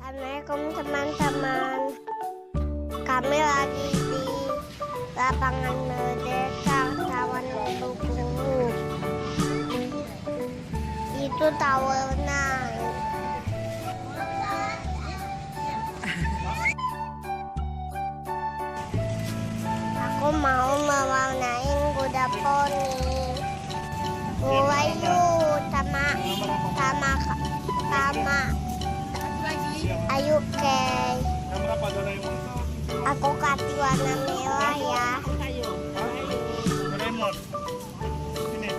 Assalamualaikum teman-teman. Kami lagi di lapangan Merdeka Tawan Ungu. Itu tawarnya. Aku mau mewarnain kuda poni. Mulai yuk sama ayo Kay. Aku kasih warna merah ya. Sini.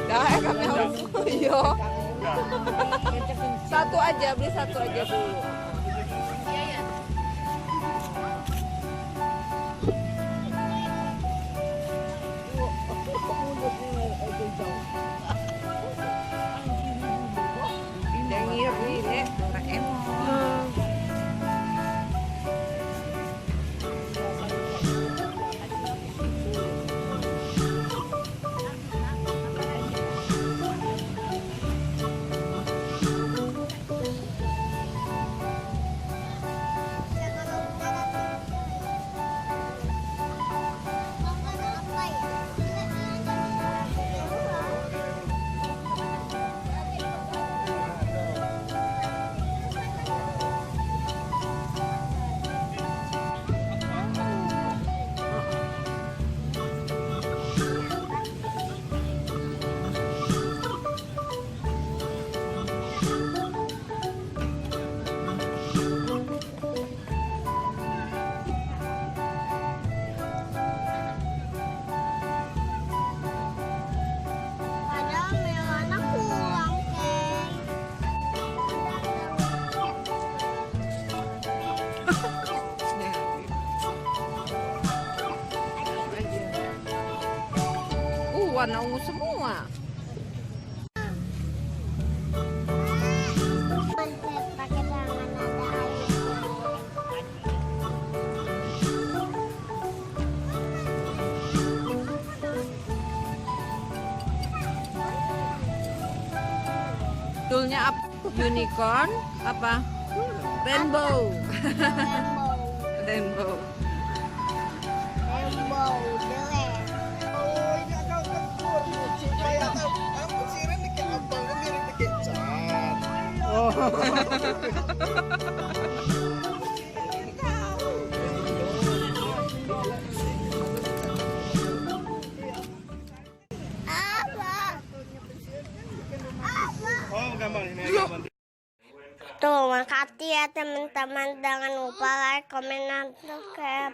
Dah, kami harus. Iya. Satu aja, beli satu aja dulu. Yang iri deh, Padahal merahnya kurang Kay. warna ungu semua. Pakai tangan ada air. Tulnya apa? Unicorn apa? Rainbow. Rainbow. Rainbow, jelek. Oh, ini agak lentur. Supaya tahu, kamu sirin dikit abang, kamu mirip dikit cat. Oh. Apa? Oh, gampang ini gampang. Tuh, makasih ya teman-teman. Jangan lupa like, komen, dan subscribe.